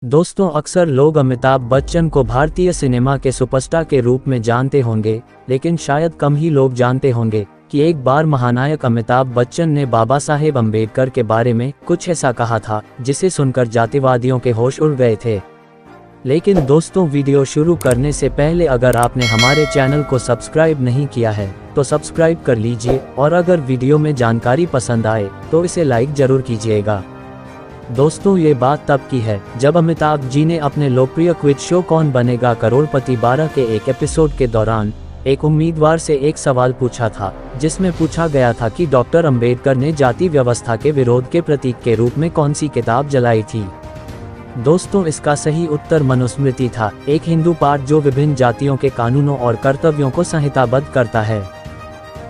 दोस्तों, अक्सर लोग अमिताभ बच्चन को भारतीय सिनेमा के सुपरस्टार के रूप में जानते होंगे, लेकिन शायद कम ही लोग जानते होंगे कि एक बार महानायक अमिताभ बच्चन ने बाबा साहेब अम्बेडकर के बारे में कुछ ऐसा कहा था जिसे सुनकर जातिवादियों के होश उड़ गए थे। लेकिन दोस्तों, वीडियो शुरू करने से पहले अगर आपने हमारे चैनल को सब्सक्राइब नहीं किया है तो सब्सक्राइब कर लीजिए, और अगर वीडियो में जानकारी पसंद आए तो इसे लाइक जरूर कीजिएगा। दोस्तों, ये बात तब की है जब अमिताभ जी ने अपने लोकप्रिय क्विज शो कौन बनेगा करोड़पति 12 के एक एपिसोड के दौरान एक उम्मीदवार से एक सवाल पूछा था, जिसमें पूछा गया था कि डॉक्टर अंबेडकर ने जाति व्यवस्था के विरोध के प्रतीक के रूप में कौन सी किताब जलाई थी। दोस्तों, इसका सही उत्तर मनुस्मृति था, एक हिंदू पाठ जो विभिन्न जातियों के कानूनों और कर्तव्यों को संहिताबद्ध करता है।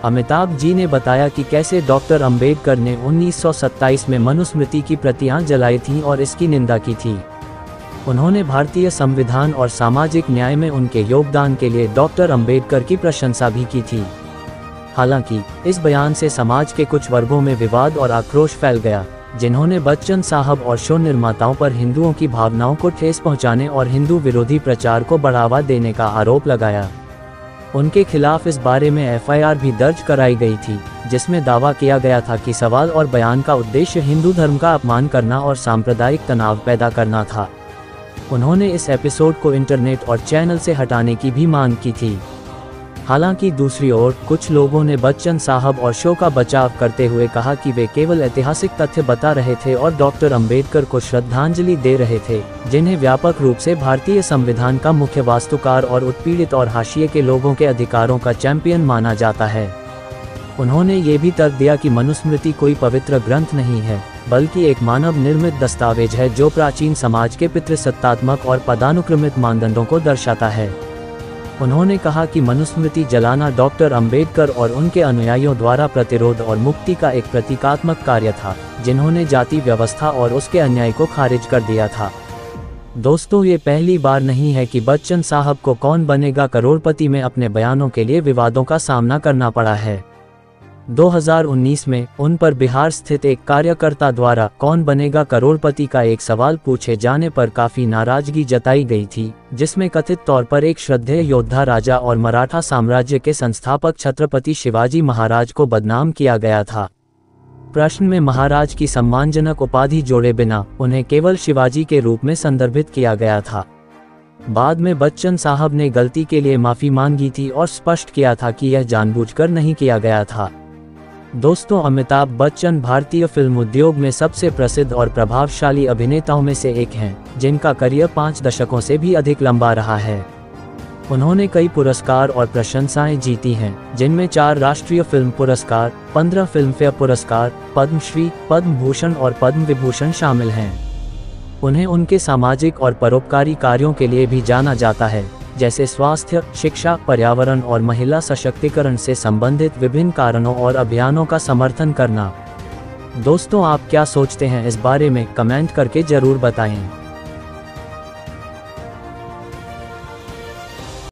अमिताभ जी ने बताया कि कैसे डॉक्टर अंबेडकर ने 1927 में मनुस्मृति की प्रतियां जलाई थीं और इसकी निंदा की थी। उन्होंने भारतीय संविधान और सामाजिक न्याय में उनके योगदान के लिए डॉक्टर अंबेडकर की प्रशंसा भी की थी। हालांकि इस बयान से समाज के कुछ वर्गों में विवाद और आक्रोश फैल गया, जिन्होंने बच्चन साहब और शो निर्माताओं पर हिंदुओं की भावनाओं को ठेस पहुंचाने और हिंदू विरोधी प्रचार को बढ़ावा देने का आरोप लगाया। उनके खिलाफ इस बारे में एफआईआर भी दर्ज कराई गई थी, जिसमें दावा किया गया था कि सवाल और बयान का उद्देश्य हिंदू धर्म का अपमान करना और सांप्रदायिक तनाव पैदा करना था। उन्होंने इस एपिसोड को इंटरनेट और चैनल से हटाने की भी मांग की थी। हालांकि दूसरी ओर कुछ लोगों ने बच्चन साहब और शो का बचाव करते हुए कहा कि वे केवल ऐतिहासिक तथ्य बता रहे थे और डॉक्टर अंबेडकर को श्रद्धांजलि दे रहे थे, जिन्हें व्यापक रूप से भारतीय संविधान का मुख्य वास्तुकार और उत्पीड़ित और हाशिए के लोगों के अधिकारों का चैंपियन माना जाता है। उन्होंने ये भी तर्क दिया कि मनुस्मृति कोई पवित्र ग्रंथ नहीं है, बल्कि एक मानव निर्मित दस्तावेज है जो प्राचीन समाज के पितृसत्तात्मक और पदानुक्रमित मानदंडों को दर्शाता है। उन्होंने कहा कि मनुस्मृति जलाना डॉक्टर अंबेडकर और उनके अनुयायियों द्वारा प्रतिरोध और मुक्ति का एक प्रतीकात्मक कार्य था, जिन्होंने जाति व्यवस्था और उसके अन्याय को खारिज कर दिया था। दोस्तों, ये पहली बार नहीं है कि बच्चन साहब को कौन बनेगा करोड़पति में अपने बयानों के लिए विवादों का सामना करना पड़ा है। 2019 में उन पर बिहार स्थित एक कार्यकर्ता द्वारा कौन बनेगा करोड़पति का एक सवाल पूछे जाने पर काफी नाराजगी जताई गई थी, जिसमें कथित तौर पर एक श्रद्धेय योद्धा राजा और मराठा साम्राज्य के संस्थापक छत्रपति शिवाजी महाराज को बदनाम किया गया था। प्रश्न में महाराज की सम्मानजनक उपाधि जोड़े बिना उन्हें केवल शिवाजी के रूप में संदर्भित किया गया था। बाद में बच्चन साहब ने गलती के लिए माफी मांगी थी और स्पष्ट किया था कि यह जानबूझकर नहीं किया गया था। दोस्तों, अमिताभ बच्चन भारतीय फिल्म उद्योग में सबसे प्रसिद्ध और प्रभावशाली अभिनेताओं में से एक हैं, जिनका करियर 5 दशकों से भी अधिक लंबा रहा है। उन्होंने कई पुरस्कार और प्रशंसाएं जीती हैं, जिनमें 4 राष्ट्रीय फिल्म पुरस्कार, 15 फिल्मफेयर पुरस्कार, पद्मश्री, पद्म भूषण और पद्म विभूषण शामिल हैं। उन्हें उनके सामाजिक और परोपकारी कार्यों के लिए भी जाना जाता है, जैसे स्वास्थ्य, शिक्षा, पर्यावरण और महिला सशक्तिकरण से संबंधित विभिन्न कारणों और अभियानों का समर्थन करना। दोस्तों, आप क्या सोचते हैं इस बारे में कमेंट करके जरूर बताएं।